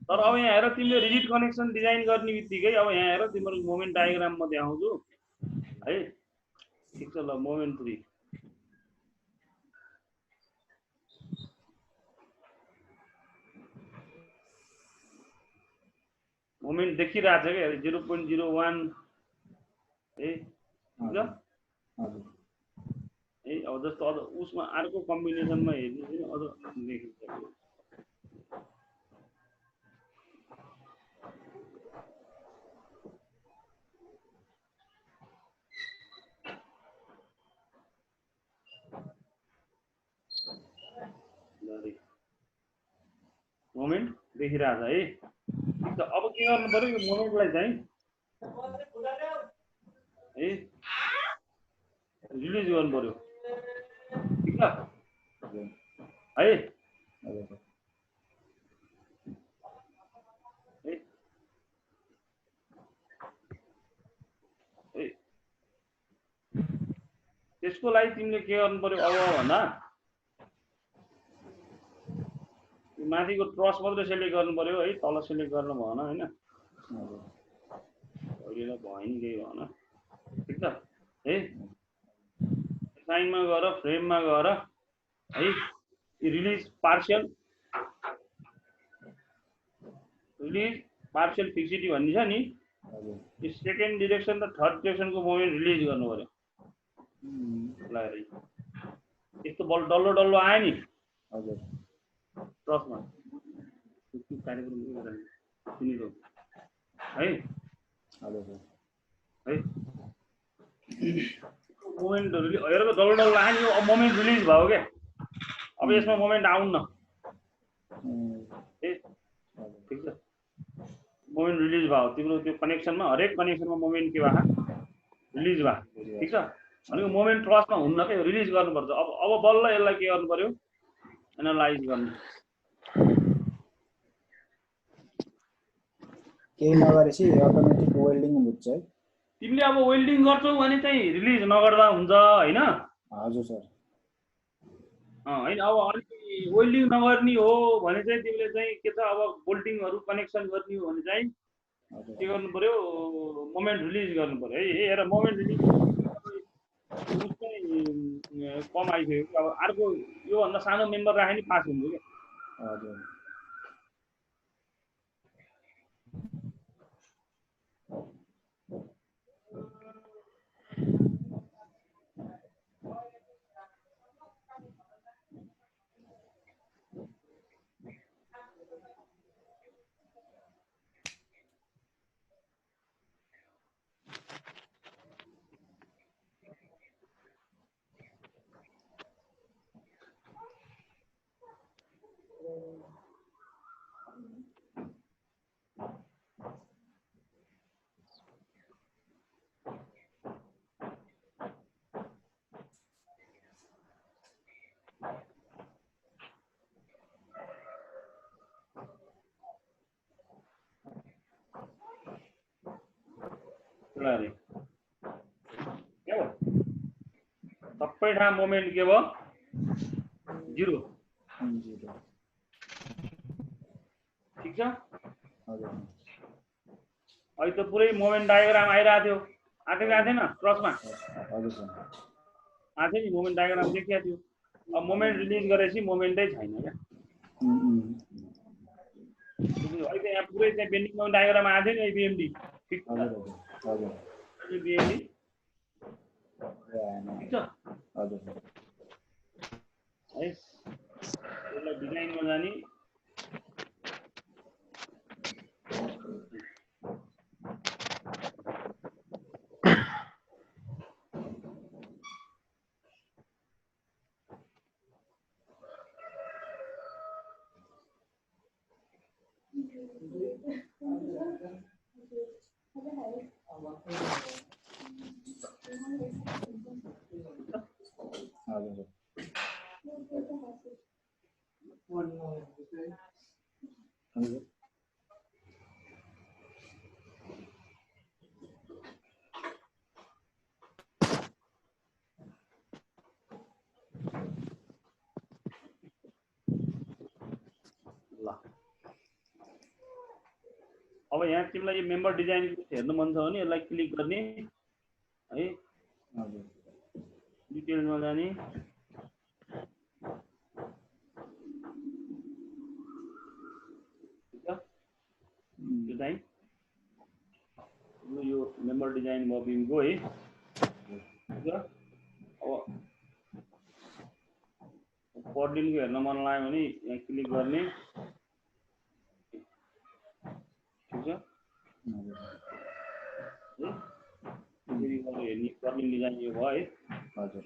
तर अब यहाँ हेर तिमीले रिजिड कनेक्सन डिजाइन गर्ने बित्तिकै अब यहाँ हेर तिम्रो मोमेन्ट डायग्राम म देखाउँछु है ठिक छ ल मोमेन्ट 3 मोमेन्ट देखिरहेछ क्या 0.01 है ठिक छ है अब जस्तो अझ उसमा अर्को कम्बिनेसनमा हेर्ने चाहिँ अझ देखिन्छ मोमेन्ट देखिरहेछ है ठिक छ अब के गर्नु पर्यो यो मोमेन्टलाई चाहिँ है रिलिज गर्नु पर्यो ठिक छ है त्यसको लागि तिमीले के गर्नु पर्यो अब भन्दा माथिको ट्रस मात्रै सेलेक्ट गर्नु पर्यो है तल सेलेक्ट गर्नु भएन हैन अहिले भयो नि केही भएन ठिक छ है साइनमा गएर फ्रेममा गएर है रिलिज पार्शियल फिक्सिटी भन्ने छ नि यो सेकेन्ड डिरेक्सन र थर्ड डिरेक्सनको मोमेन्ट रिलिज गर्नु पर्यो यस्तो बल डल्लो डल्लो आयो नि हजुर ट्रसमा कार्यक्रम सुनिदो है है मोमेन्ट हेरेको डल्लो डल्लो आयो नि यो मोमेन्ट रिलिज भयो क्या अब यसमा मोमेन्ट आउन्न है ठिक छ मोमेन्ट रिलिज भयो तिम्रो त्यो कनेक्सनमा हरेक कनेक्सनमा मोमेन्ट के भयो रिलिज भयो ठिक छ अनि यो मोमेन्ट ट्रसमा हुन्न क्या रिलिज गर्नुपर्छ अब बल्ल यसलाई के गर्नु पर्यो एनालाइज गर्नु केही नगरेपछि अटोमेटिक वेल्डिङ हुन्छ है तिमीले अब वेल्डिङ गर्छौ भने चाहिँ रिलिज नगर्दा हुन्छ हैन हजुर सर हैन अब अलि वेल्डिङ नगर्ने हो भने चाहिँ तिमीले चाहिँ के छ अब बोल्टिङहरु कनेक्सन गर्ने हो भने चाहिँ के गर्नु पर्यो मोमेन्ट रिलिज गर्नु पर्यो है हेर मोमेन्ट रिलिज कम आइसक्यो अब अर्को यो भन्दा सानो मेम्बर राखे नि पास हुन्छ के हजुर त्यसलाई अरे के हो सबै ठाउँ मोमेन्ट के भयो 0 ठीक छ हजुर अहिले त पुरै मोमेन्ट डायग्राम आइरहेको थियो आएको थिएन क्रसमा हजुर सर आएको थियो नि मोमेन्ट डायग्राम देखिएको थियो अब मोमेन्ट रिलिज गरेपछि मोमेन्टै छैन क्या अहिले यहाँ पुरै चाहिँ बेन्डिङ मोमेन्ट डायग्राम आएको थियो नि बीएमडी ठिक छ हजुर बीएमडी ठिक छ हजुर है यसलाई डिजाइनमा जाने हजुर अब यहाँ तिमीलाई यो मेम्बर डिजाइन हेर्नु मन छ भने यसलाई क्लिक गर्ने है डिटेल्समा जाने डिजाइन यो मेम्बर डिजाइन मबिङको है अब कोअर्डिनेटको हेर्न मन लाग्यो भने यहाँ क्लिक गर्ने ठीक छ हेर्ने कोअर्डिनेट डिजाइन यो भयो है हजुर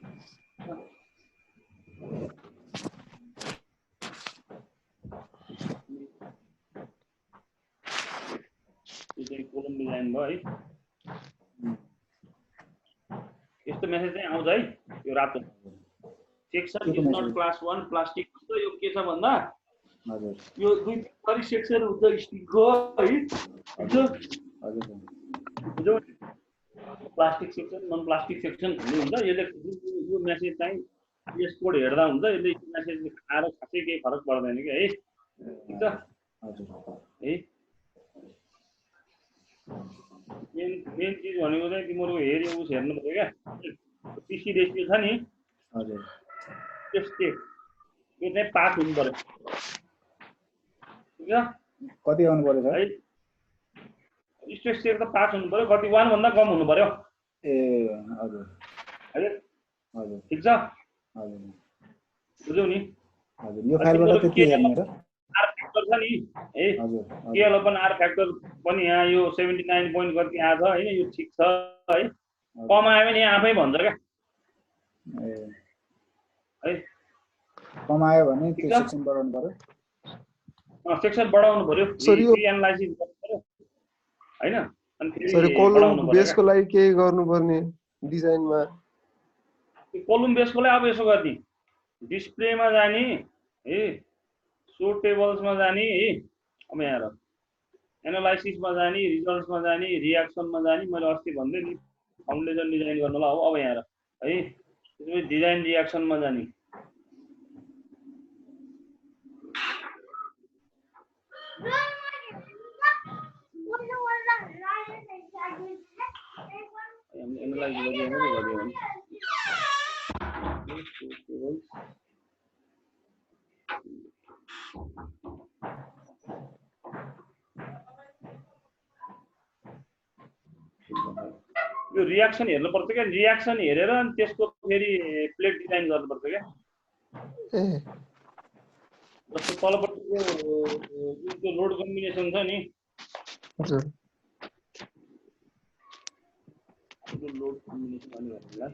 यो चाहिँ कोलम डिजाइन भयो है यस्तो मेसेज चाहिँ आउँछ है यो रातो section is not class 1 plastic हुन्छ यो के छ भन्दा हजुर यो दुई गरी सेक्सन हुन्छ स्टिकको है बुझ्यौ plastic section non plastic section भन्ने हुन्छ यसले यो मेसेज चाहिँ यस कोड हेर्दा हुन्छ यसले मेसेज आएर खासै केही फरक पर्दैन कि है ठीक छ है मेन चिज भनेको चाहिँ तिम्रो हेरि उस हेर्नु पर्यो क्या पिसी रेसियो छ नि हजुर त्यो चाहिँ पास हुनु पर्यो ठीक छ कति आउनु पर्यो सर है स्ट्रेस स्टेट त पास हुनु पर्यो कति 1 भन्दा कम हुनु पर्यो ए हजुर है हजुर ठीक छ हजुर बुझ्यौ नि हजुर यो फाइलबाट त्यति हेर्ने र आर फ्याक्टर छ नि है हजुर केएल ओपन आर फ्याक्टर पनि यहाँ यो 79 पोइन्ट कति आछ हैन यो ठीक छ है कम आयो भने यहाँ आफै भन्छ क्या है कम आयो भने त्यो सेक्सन बढाउनु पर्यो सेक्सन बढाउनु पर्यो एनालाइसिस गर्नु पर्यो हैन अनि फेरि कोलम बेसको लागि के गर्नुपर्ने डिजाइनमा कोलम बेसको लागि अब यसो गर्ने डिस्प्लेमा जाने है सो टेबल्समा जाने है अब यहाँ हेर एनालाइसिसमा जाने रिजल्ट्समा जाने रियाक्सनमा जाने मैले अस्ति भन्दै नि फाउन्डेसन डिजाइन गर्नुलाई अब यहाँ हेर है त्यसपछि डिजाइन रियाक्सनमा जाने एनालाइज गरियो भने यो रियाक्सन हेर्नुपर्छ क्या रियाक्सन हेरेर अनि त्यसको फेरि प्लेट डिजाइन गर्नुपर्छ क्या जस्तो तलपट्टिको जुन त्यो लोड कम्बिनेसन छ नि लोड कम्बिनेसन भन्नुलाई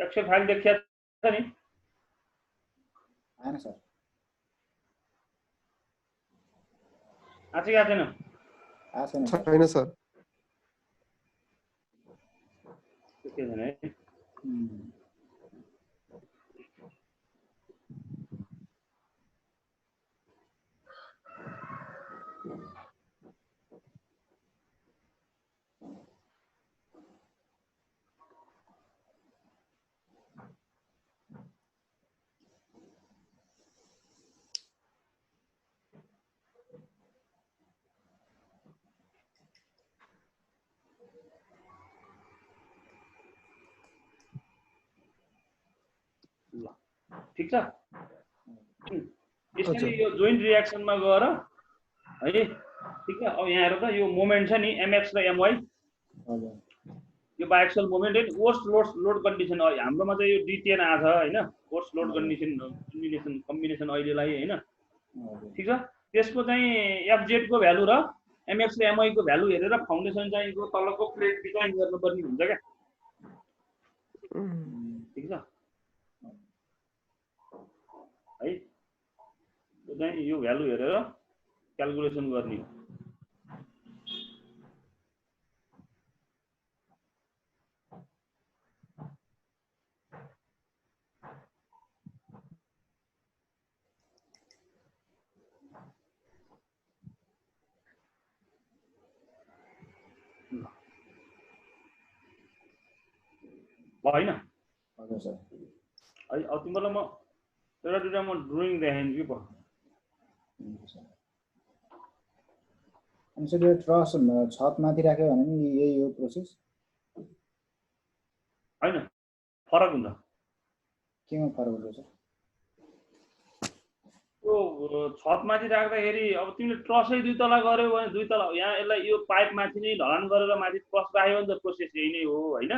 एक्सेल फाइल देखिया छ नि आएन सर आछि कि छैन आएको छैन सर छैन सर के छैन है ल ठीक छ यसरी यो जोइन्ट रिएक्सनमा गएर है ठीक छ अब यहाँ हेर त यो मोमेन्ट छ नि mx र my हजुर यो बाएक्सल मोमेन्ट है वर्स्ट लोड कन्डिसन हाम्रोमा चाहिँ यो D10 आछ हैन वर्स्ट लोड कम्बिनेसन अहिलेलाई हैन ठीक छ त्यसको चाहिँ fz को भ्यालु र mx र my को भ्यालु हेरेर फाउन्डेसन चाहिँ को तलको प्लेट डिजाइन गर्नुपर्ने हुन्छ क्या ठीक छ है त्यो चाहिँ यो भ्यालु हेरेर क्याल्कुलेसन गर्ने हो होइन हजुर सर है अब तिमीलाई म एउटा दुईटा म ड्रइङ देखाइदिन्छु कि अनि सर यो ट्रस छतमाथि राख्यो भने नि यही हो प्रोसेस हैन फरक हुन्छ केमा फरक हुन्छ सर त्यो छतमाथि राख्दाखेरि अब तिमीले ट्रसै दुई तला गर्यो भने दुई तला यहाँ यसलाई यो पाइप माथि नै ढलान गरेर माथि ट्रस राख्यो भने त प्रोसेस यही नै हो हैन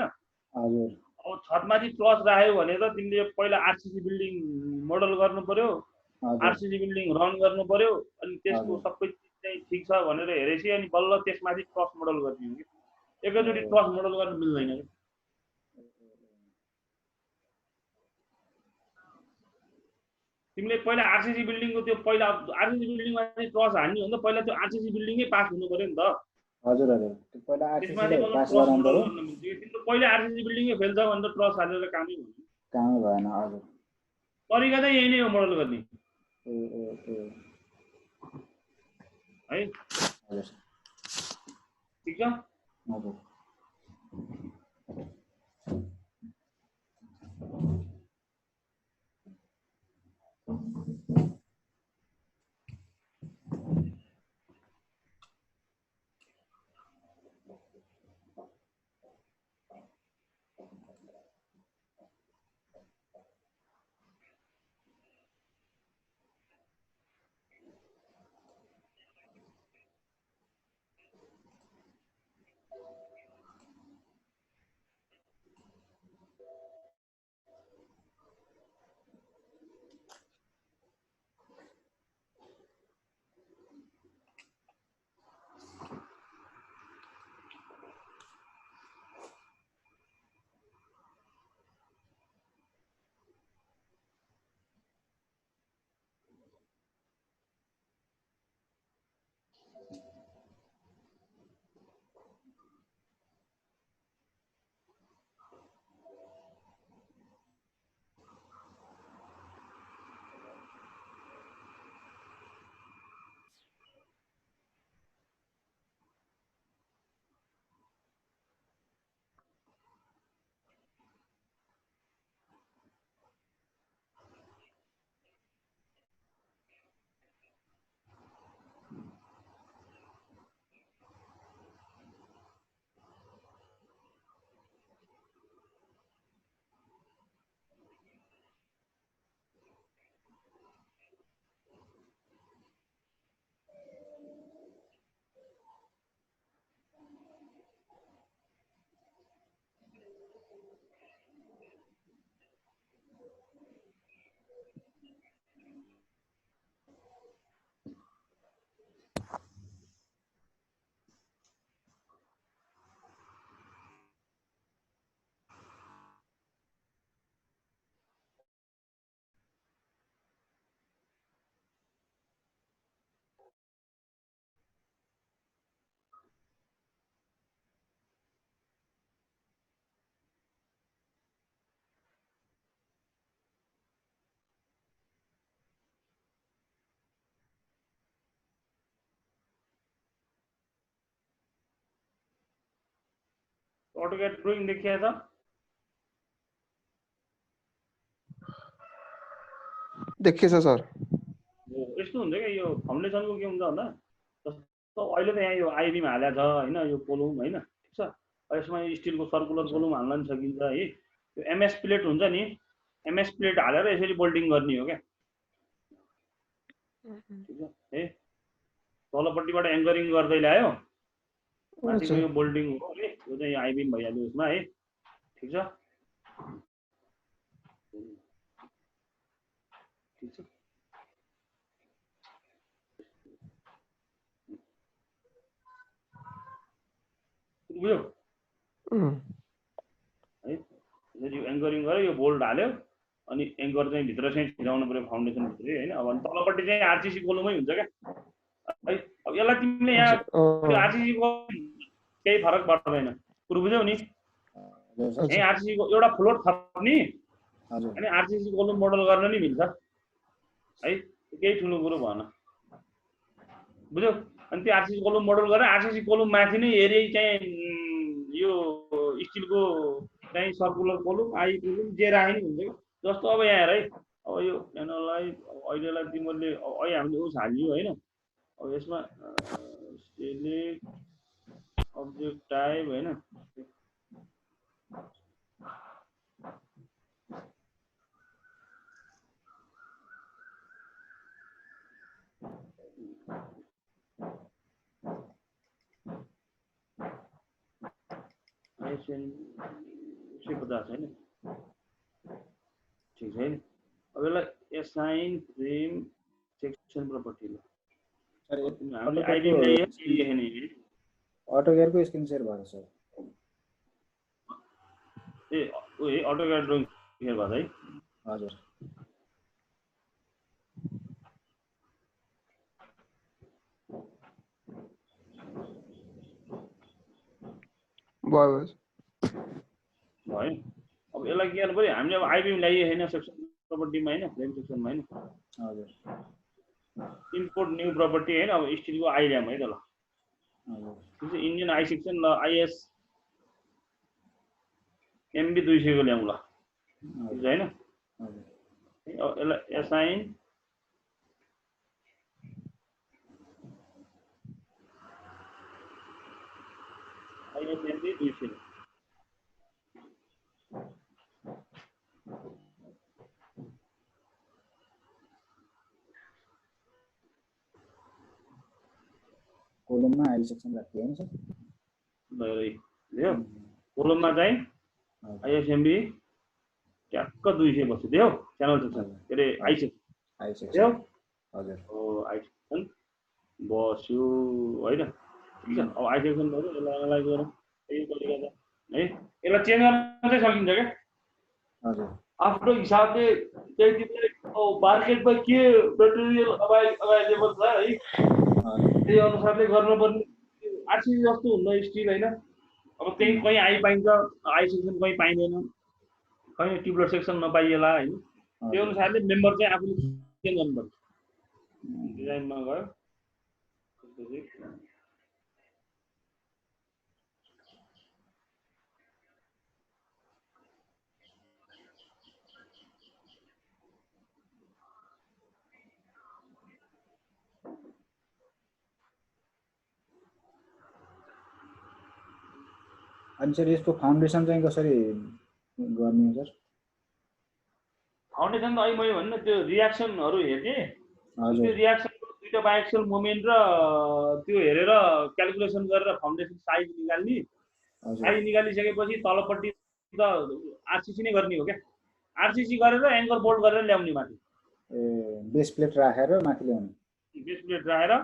हजुर अब छतमाथि ट्रस राख्यो भने त तिमीले पहिला आरसीसी बिल्डिङ मोडल गर्नु पर्यो आरसीसी बिल्डिङ रन गर्नु पर्यो अनि त्यसको सबै चिज चाहिँ ठीक छ भनेर हेरेपछि अनि बल्ल त्यसमाथि ट्रस मोडल गर्ने हो कि एकैचोटि ट्रस मोडल गर्न मिल्दैन कि तिमीले पहिला आरसीसी बिल्डिङको त्यो पहिला आरसीसी बिल्डिङमा चाहिँ ट्रस हान्ने हो भने त पहिला त्यो आरसीसी बिल्डिङै पास हुनु पर्यो नि त हजुर हजुर त्यो पहिला त्यसमाथि आरसीसी पास ट्रस गराउनु मोडल पर्यो गर्न मिल्छ तिम्रो पहिला आरसीसी बिल्डिङै फेल छ भने त ट्रस हालेर कामै हुँदैन कामै भएन हजुर तरिका चाहिँ यही नै हो मोडल गर्ने है हजुर ठीक छ हजुर AutoCAD ड्रइङ देखिया छ देखिएछ सर यस्तो हुन्छ क्या यो फाउन्डेसनको के हुन्छ भन्दा जस्तो अहिले त यहाँ यो आइबीम हालेको छ होइन यो कोलम होइन ठिक छ यसमा स्टिलको सर्कुलर कोलम हाल्न पनि सकिन्छ है यो एमएस प्लेट हुन्छ नि एमएस प्लेट हालेर यसरी बोल्डिङ गर्ने हो क्या ठिक छ है तलपट्टिबाट एङ्करिङ गर्दै ल्यायो माथिको यो बोल्डिङ हो है यो चाहिँ आइबीम भइहाल्यो यसमा है ठिक छ ठिक छ बुझ्यो है यसरी एङ्करिङ गर्यो यो बोल्ट हाल्यो अनि एङ्कर चाहिँ भित्र चाहिँ छिराउनु पर्यो फाउन्डेसन भित्रै होइन अब तलपट्टि चाहिँ आरसीसी कोलमै हुन्छ क्या है अब यसलाई तिमीले यहाँ आरसीसी केही फरक पर्दैन कुरो बुझ्यौ नि यही आरसीसी को एउटा फ्लोट थप्ने अनि आरसीसी कोलम मोडल गर्न नि मिल्छ है केही ठुलो कुरो भएन बुझ्यौ अनि त्यो आरसीसी कोलम मोडल गरेर आरसीसी कोलम माथि नै एरिया चाहिँ यो स्टिलको चाहिँ सर्कुलर कोलम आई कोलम जे राखे नि हुन्छ कि जस्तो अब यहाँ हेर है अब यो एनालाई अहिलेलाई तिमीहरूले अहिले हामीले उस हालियो होइन अब यसमा सेलेक्ट अब्जेक्ट टाइप होइन SN 150 होइन ठिक छैन अब यसलाई एसाइन फ्रेम सेक्सन प्रपर्टी ल हामीले आइडी लेख्ने नि AutoCAD को स्क्रिन शेयर भएको छ ए AutoCAD ड्रइङ शेयर भएको है हजुर भयो भयो अब यसलाई के गर्नु पर्यो हामीले अब आइबीम ल्याइए होइन सेक्सन प्रपर्टीमा होइन फ्रेम सेक्सनमा होइन हजुर इम्पोर्ट न्यू प्रपर्टी होइन अब स्टिलको आइल्याम है त ल हजुर इन्डियन आई सेक्सन ल आइएस एमबी 200 को ल्याउँ ल ठिक होइन यसलाई एसाइन आइएस एमबी 200 कोलममा आई सेक्सन राख्यो हैन सर भयो कोलममा चाहिँ आइएसएमबी ट्याक्क 200 बस्यो दियो च्यानल सेक्सन के अरे आई सेक्सन दियो हजुर हो आई सेक्सन बस्यो होइन ठिक छ अब आई सेक्सन भयो यसलाई एनालाइज गरौँ यही तरिका छ है यसलाई चेन्ज गर्न चाहिँ सकिन्छ क्या हजुर आफ्नो हिसाबले चाहिँ तिमीले मार्केटमा के मटेरियल अभाइलेबल छ है त्यही अनुसारले गर्नुपर्ने आरसीसी जस्तो हुन्न स्टिल होइन अब त्यही कहीँ आई पाइन्छ आई सेक्सन कहीँ पाइँदैन कहीँ ट्युबलर सेक्सन नपाइएला होइन त्यो अनुसारले मेम्बर चाहिँ आफूले चेन्ज गर्नुपर्छ डिजाइनमा गयो अनि सर यसको फाउन्डेसन चाहिँ कसरी गर्ने हो सर फाउन्डेसन त अहिले मैले भन्नु त्यो रियाक्सनहरू हेर्ने हजुर त्यो रियाक्सनको दुईटा बाइएक्सियल मोमेन्ट र त्यो हेरेर क्याल्कुलेसन गरेर फाउन्डेसन साइज निकाल्ने साइज निकालिसकेपछि तलपट्टि त आरसीसी नै गर्ने हो क्या आरसीसी गरेर एङ्कर बोल्ट गरेर ल्याउने माथि ए बेस प्लेट राखेर माथि ल्याउने बेस प्लेट राखेर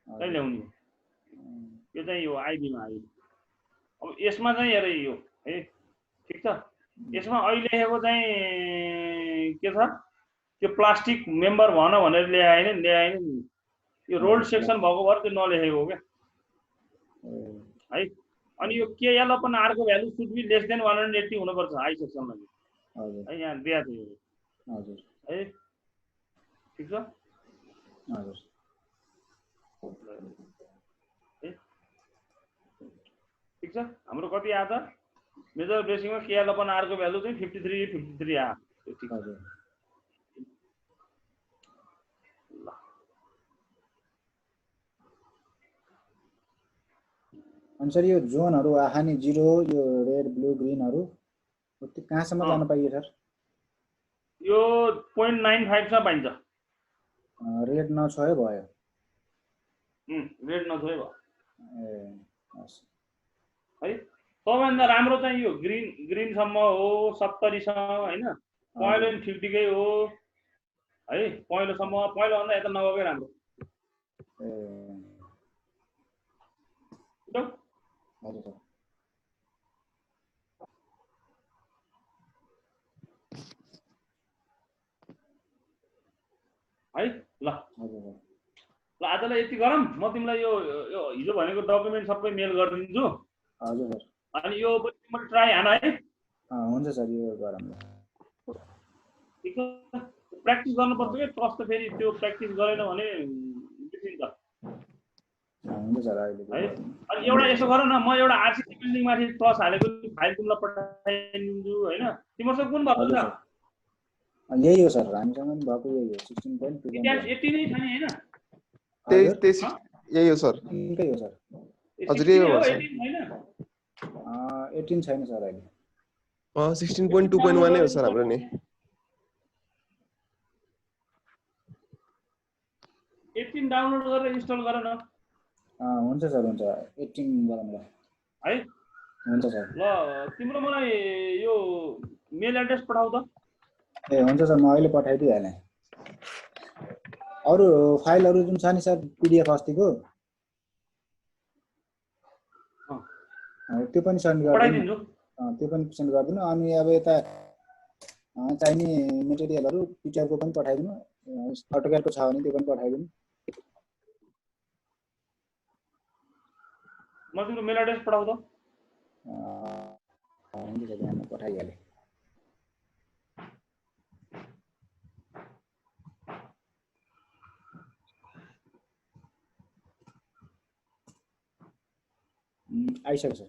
चाहिँ ल्याउने यो चाहिँ यो आइबीमा आयो अब यसमा चाहिँ हेर यो है ठिक छ यसमा अहिले लेखेको चाहिँ के छ त्यो प्लास्टिक मेम्बर भन भनेर ल्याएन यो रोल्ड सेक्सन भएको भएर त्यो नलेखेको हो क्या है अनि यो केएल अपन आरको value should be less than 180 हुनुपर्छ हाई सेक्सनलाई है यहाँ दिया थियो हजुर है ठिक छ हजुर ठिक छ हाम्रो कति आयो त मेजर ब्रेसिङमा KL/R को भ्यालु चाहिँ 53 आयो। त्यो ठिक छ। हजुर ल अनि सर यो जोनहरु आहा नि 0 यो रेड ब्लू ग्रीनहरु त्यो कहाँसम्म जान पाइयो सर? यो 0.95 सम्म पाइन्छ। रेड नछोए भयो। रेड नछोए भयो। ए हस् है सबैभन्दा राम्रो चाहिँ यो ग्रीन सम्म हो 70 सम्म हैन। पहेँलो नि ठिकै हो है। पहेँलो सम्म पहेँलो भन्दा यता नगएकै राम्रो। ए हजुर हजुर है। ल हजुर ल आजलाई यति गरौँ। म तिमीलाई यो हिजो भनेको डकुमेन्ट सबै मेल गरिदिन्छु। हजुर सर अनि यो तिमीले ट्राई हान है। हुन्छ सर यो गरौँ ल। ठीक छ। प्र्याक्टिस गर्नुपर्छ के ट्रस्ट त फेरि त्यो प्र्याक्टिस गरेन भने बिग्रिन्छ। हुन्छ सर अहिले है अनि एउटा यसो गर न, म एउटा आरसीसी बिल्डिङ माथि ट्रस्ट हालेको फाइल तिमीलाई पठाइदिन्छु हैन। तिमीसँग कुन भएको छ? यही हो सर, हामीसँग पनि भएको यही हो 16.2 यति नै छ नि हैन? त्यही यही हो सर। यही हो सर। हजुर यही हो सर। 18 छैन सर अहिले। 16.2.1 नै हो सर हाम्रो नि। 18 डाउनलोड गरेर इन्स्टल गर न। हुन्छ सर हुन्छ 18 गरौँ ल है। हुन्छ सर। ल तिम्रो मलाई यो मेल एड्रेस पठाउ त। ए हुन्छ सर, म अहिले पठाइदिइहालेँ। अरू फाइलहरू जुन छ नि सर पीडीएफ अस्तिको त्यो पनि सेन्ड गरिदिनु। त्यो पनि सेन्ड गरिदिनु। अनि अब यता चाहिने मेटेरियलहरू पिक्चरको पनि पठाइदिनु। अटोक्याडको छ भने त्यो पनि पठाइदिनु। म तिम्रो मेल एड्रेस पठाउ त। हुन्छ सर, यहाँ पठाइहालेँ। आइसक्यो सर।